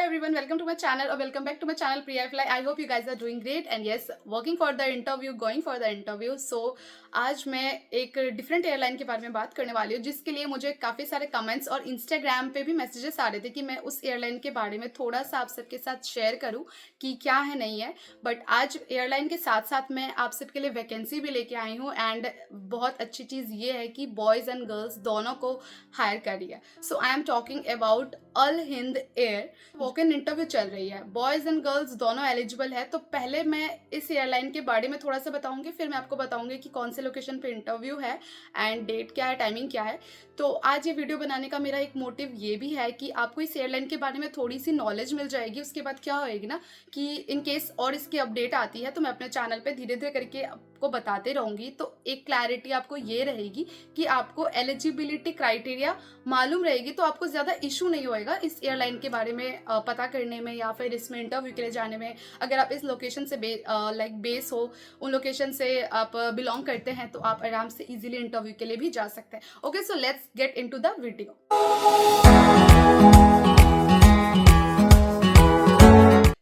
everyone, welcome to my channel or welcome back to my channel Priya Fly. I hope you guys are doing great and yes, working for the interview, going for the interview. So आज मैं एक different airline के बारे में बात करने वाली हूँ जिसके लिए मुझे काफ़ी सारे कमेंट्स और इंस्टाग्राम पे भी मैसेजेस आ रहे थे कि मैं उस एयरलाइन के बारे में थोड़ा सा आप सबके साथ शेयर करूँ कि क्या है नहीं है। बट आज एयरलाइन के साथ साथ मैं आप सबके लिए वैकेंसी भी लेके आई हूँ एंड बहुत अच्छी चीज़ ये है कि बॉयज़ एंड गर्ल्स दोनों को हायर कर रही है। So I am talking about Al Hind Air. Walk in interview चल रही है, बॉयज़ एंड गर्ल्स दोनों एलिजिबल है। तो पहले मैं इस एयरलाइन के बारे में थोड़ा सा बताऊंगी, फिर मैं आपको बताऊंगी कि कौन से लोकेशन पे इंटरव्यू है एंड डेट क्या है, टाइमिंग क्या है। तो आज ये वीडियो बनाने का मेरा एक मोटिव ये भी है कि आपको इस एयरलाइन के बारे में थोड़ी सी नॉलेज मिल जाएगी। उसके बाद क्या होएगी ना कि इन केस और इसकी अपडेट आती है तो मैं अपने चैनल पे धीरे धीरे करके आपको बताते रहूंगी। तो एक क्लैरिटी आपको ये रहेगी कि आपको एलिजिबिलिटी क्राइटेरिया मालूम रहेगी, तो आपको ज़्यादा इशू नहीं होएगा इस एयरलाइन के बारे में पता करने में या फिर इसमें इंटरव्यू के लिए जाने में। अगर आप इस लोकेशन से बेस हो, उन लोकेशन से आप बिलोंग करते हैं, तो आप आराम से इजीली इंटरव्यू के लिए भी जा सकते हैं। Okay, so let's get into the video.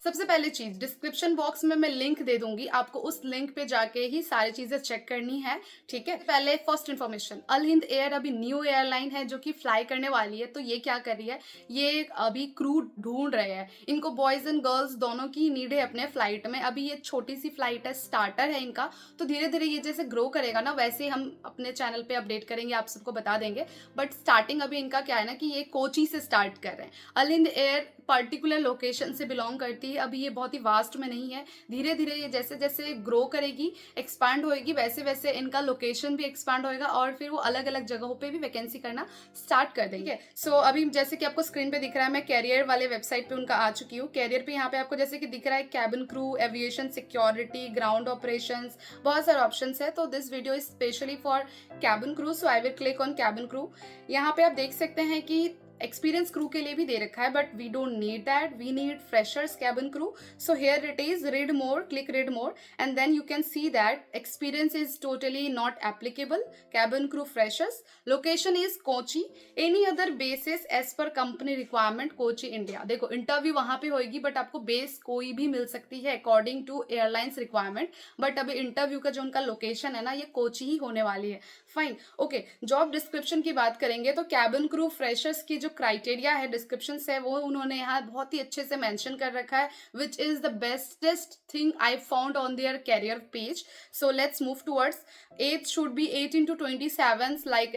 सबसे पहले चीज, डिस्क्रिप्शन बॉक्स में मैं लिंक दे दूंगी, आपको उस लिंक पे जाके ही सारी चीजें चेक करनी है। ठीक है, पहले फर्स्ट इन्फॉर्मेशन, अल हिंद एयर अभी न्यू एयरलाइन है जो कि फ्लाई करने वाली है। तो ये क्या कर रही है, ये अभी क्रू ढूंढ रहे हैं। इनको बॉयज एंड गर्ल्स दोनों की नीड है अपने फ्लाइट में। अभी ये छोटी सी फ्लाइट है, स्टार्टर है इनका। तो धीरे धीरे ये जैसे ग्रो करेगा ना, वैसे हम अपने चैनल पे अपडेट करेंगे, आप सबको बता देंगे। बट स्टार्टिंग अभी इनका क्या है ना कि ये कोची से स्टार्ट कर रहे हैं। अल हिंद एयर पर्टिकुलर लोकेशन से बिलोंग करती है। अभी ये बहुत ही वास्ट में नहीं है, धीरे धीरे ये जैसे जैसे ग्रो करेगी, एक्सपांड होएगी, वैसे वैसे इनका लोकेशन भी एक्सपांड होएगा और फिर वो अलग अलग जगहों पे भी वैकेंसी करना स्टार्ट कर देंगे। सो अभी जैसे कि आपको स्क्रीन पे दिख रहा है, मैं कैरियर वाले वेबसाइट पे उनका आ चुकी हूँ। कैरियर पे यहाँ पे आपको जैसे कि दिख रहा है cabin crew, aviation security, ground operation, बहुत सारे ऑप्शन है। तो this video is specially for cabin crew, so I will click on cabin crew. यहाँ पे आप देख सकते हैं कि एक्सपीरियंस क्रू के लिए भी दे रखा है, but we don't need that, we need freshers cabin crew. So here it is, read more, click read more and then you can see that experience is totally not applicable, cabin crew freshers, location is Kochi, any other basis as per company requirement Kochi India. देखो interview वहां पे होगी but आपको base कोई भी मिल सकती है according to airlines requirement. But अभी इंटरव्यू का जो उनका लोकेशन है ना, ये कोची ही होने वाली है। Fine, okay. जॉब डिस्क्रिप्शन की बात करेंगे तो कैबिन क्रू फ्रेशर्स की जो क्राइटेरिया है, डिस्क्रिप्शन है, वो उन्होंने यहाँ बहुत ही अच्छे से मेंशन कर रखा है, which is the bestest thing I found on their career page. So let's move towards. Age should be 18 to 27, like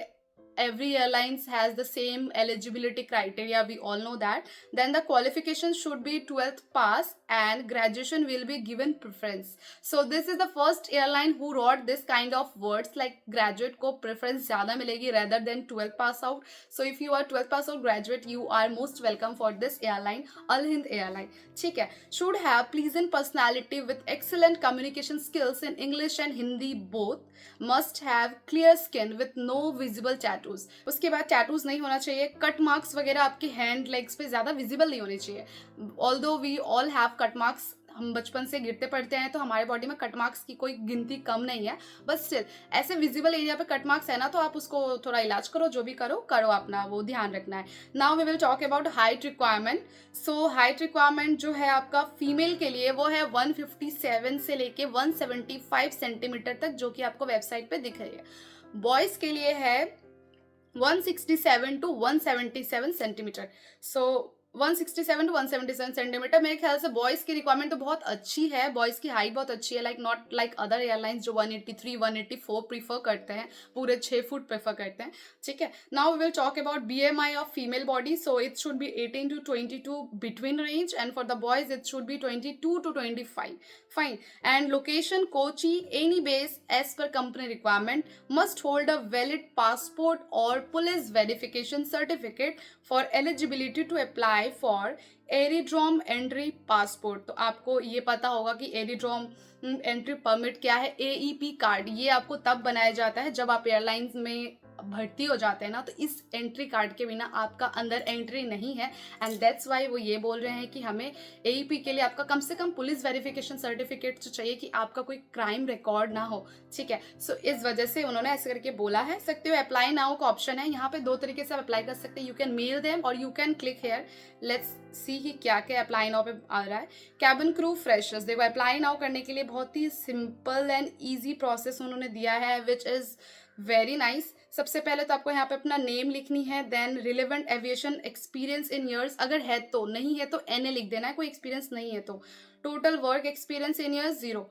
every airlines has the same eligibility criteria, we all know that. Then the qualification should be 12th pass and graduation will be given preference. So this is the first airline who wrote this kind of words, like graduate को preference ज़्यादा मिलेगी rather than 12th pass out. So if you are 12th pass out graduate, you are most welcome for this airline, Al Hind airline. ठीक है, should have pleasant personality with excellent communication skills in English and Hindi both, must have clear skin with no visible tattoo. उसके बाद tattoos नहीं होना चाहिए, cut marks वगैरह आपके hand legs पे ज्यादा विजिबल नहीं होने चाहिए। Although we all have cut marks, हम बचपन से गिरते पड़ते हैं तो हमारे बॉडी में कट मार्क्स की कोई गिनती कम नहीं है, बट स्टिल ऐसे विजिबल एरिया पे कट मार्क्स है ना, तो आप उसको थोड़ा इलाज करो, जो भी करो अपना वो ध्यान रखना है। Now we will talk about height requirement. So height requirement जो है आपका फीमेल के लिए वो है 157 से लेके 175 सेंटीमीटर तक, जो कि आपको वेबसाइट पे दिख रही है। बॉयज के लिए है 167 to 177 centimetre. So 167 to 177 centimetre. मेरे ख्याल से बॉयज की रिक्वायरमेंट तो बहुत अच्छी है, बॉयज की हाइट बहुत अच्छी है, like not like other airlines जो 183 184 प्रीफर करते हैं, पूरे 6 फुट प्रेफर करते हैं। ठीक है, now we will talk about BMI of female body. So it should be 18 to 22 between range and for the boys it should be 22 to 25। Fine, and location Kochi, any base as per company requirement, must hold a valid passport और police verification certificate for eligibility to apply for aerodrome entry passport. तो आपको ये पता होगा कि एरिड्रोम entry permit क्या है। AEP card ये आपको तब बनाया जाता है जब आप एयरलाइंस में भर्ती हो जाते हैं ना, तो इस एंट्री कार्ड के बिना आपका अंदर एंट्री नहीं है। एंड दैट्स वाई वो ये बोल रहे हैं कि हमें एईपी के लिए आपका कम से कम पुलिस वेरिफिकेशन सर्टिफिकेट तो चाहिए कि आपका कोई क्राइम रिकॉर्ड ना हो, ठीक है। सो इस वजह से उन्होंने ऐसे करके बोला है। सकते हो अप्लाई नाउ का ऑप्शन है, यहाँ पे 2 तरीके से आप अप्लाई कर सकते हैं। यू कैन मेल देम और you can click here. Let's see ही क्या क्या अप्लाई नाउ पे आ रहा है। कैबिन क्रू फ्रेशर्स, देखो अप्लाई नाउ करने के लिए बहुत ही सिंपल एंड ईजी प्रोसेस उन्होंने दिया है, विच इज़ वेरी नाइस। सबसे पहले तो आपको यहाँ पे अपना नेम लिखनी है, then relevant aviation experience in years, अगर है तो, नहीं है तो एनए लिख देना है, कोई एक्सपीरियंस नहीं है तो। Total work experience in years 0।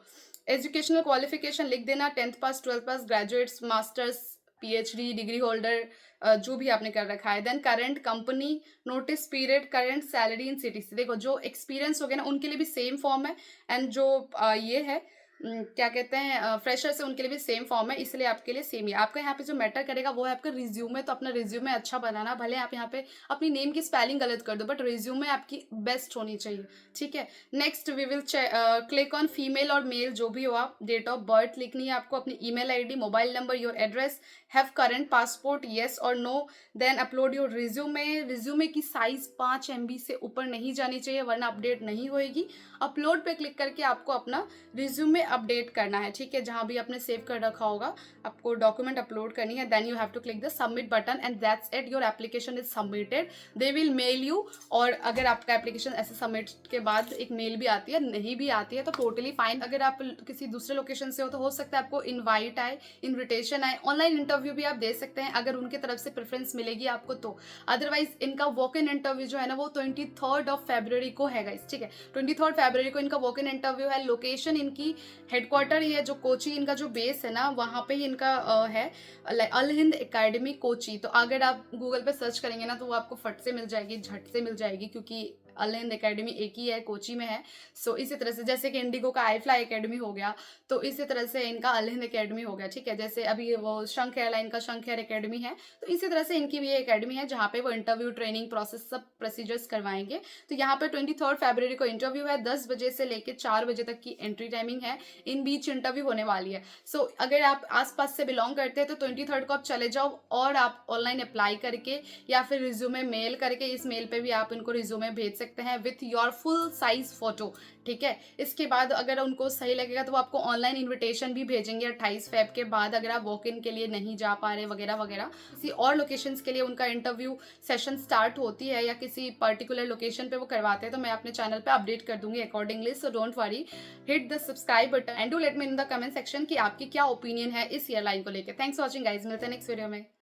Educational qualification लिख देना, 10th pass, 12th pass, graduates, masters, PhD, degree holder, जो भी आपने कर रखा है। Then current company, notice period, current salary in CTC. देखो जो एक्सपीरियंस हो गया ना उनके लिए भी सेम फॉर्म है, एंड जो ये है क्या कहते हैं फ्रेशर्स है उनके लिए भी सेम फॉर्म है, इसलिए आपके लिए सेम ही है। आपका यहाँ पे जो मैटर करेगा वो है आपका रिज्यूमे। तो अपना रिज्यूमे अच्छा बनाना, भले आप यहाँ पे अपनी नेम की स्पेलिंग गलत कर दो, बट रिज्यूमे आपकी बेस्ट होनी चाहिए, ठीक है। Next we will click on female और मेल, जो भी हो आप। डेट ऑफ बर्थ लिखनी है आपको, अपनी email ID, mobile number, your address, have current passport, yes और no. Then upload your resume. Resume की साइज 5 MB से ऊपर नहीं जानी चाहिए, वरना अपडेट नहीं होएगी। अपलोड पे क्लिक करके आपको अपना रिज्यूमे अपडेट करना है, ठीक है। जहाँ भी आपने सेव कर रखा होगा आपको डॉक्यूमेंट अपलोड करनी है। Then you have to click the submit button and that's it, your application is submitted. They will mail you. और अगर आपका एप्लीकेशन ऐसे सबमिट के बाद एक मेल भी आती है, नहीं भी आती है तो टोटली फाइन। अगर आप किसी दूसरे लोकेशन से हो तो हो सकता है आपको इन्वाइट आए, इन्विटेशन आए, ऑनलाइन इंटरव्यू भी आप दे सकते हैं अगर उनकी तरफ से प्रेफरेंस मिलेगी आपको तो। अदरवाइज इनका वॉक इन इंटरव्यू जो है ना वो 23 फरवरी को है गाइस, ठीक है। 23 फरवरी को इनका वॉक इन इंटरव्यू है। लोकेशन इनकी हेडक्वार्टर ही है जो कोची, इनका जो बेस है ना वहाँ पे ही इनका है, अल हिंद एकेडमी कोची। तो अगर आप गूगल पे सर्च करेंगे ना तो वो आपको फट से मिल जाएगी, झट से मिल जाएगी, क्योंकि अल हिंद एकेडमी एक ही है, कोची में है। सो इसी तरह से जैसे कि इंडिगो का आई फ्लाई एकेडमी हो गया, तो इसी तरह से इनका अल हिंद एकेडमी हो गया, ठीक है। जैसे अभी वो शंख एयरलाइन का शंख एयर एकेडमी है, तो इसी तरह से इनकी भी ये एकेडमी है जहाँ पे वो इंटरव्यू, ट्रेनिंग प्रोसेस सब प्रोसीजर्स करवाएंगे। तो यहाँ पे 23 फरवरी को इंटरव्यू है, 10 बजे से लेकर 4 बजे तक की एंट्री टाइमिंग है। इन बीच इंटरव्यू होने वाली है। सो अगर आप आसपास से बिलोंग करते हैं तो 23 को आप चले जाओ और आप ऑनलाइन अप्लाई करके या फिर रिज्यूमे मेल करके, इस मेल पे भी आप इनको रिज्यूमे भेज सकते हैं with your full size photo, ठीक है। इसके बाद अगर उनको सही लगेगा तो वो आपको ऑनलाइन इन्विटेशन भी भेजेंगे 28 फेब के बाद, अगर आप वॉक इन के लिए नहीं जा पा रहे वगैरह वगैरह। किसी और लोकेशंस के लिए उनका इंटरव्यू सेशन स्टार्ट होती है या किसी पर्टिकुलर लोकेशन पे वो करवाते हैं तो मैं अपने चैनल पे अपडेट कर दूंगी accordingly. So don't worry, hit the subscribe button and do let me in the comment section कि आपकी क्या ओपिनियन है इस एयरलाइन को लेकर। थैंक्स फॉर वॉचिंग गाइज, मिलते हैं नेक्स्ट वीडियो में।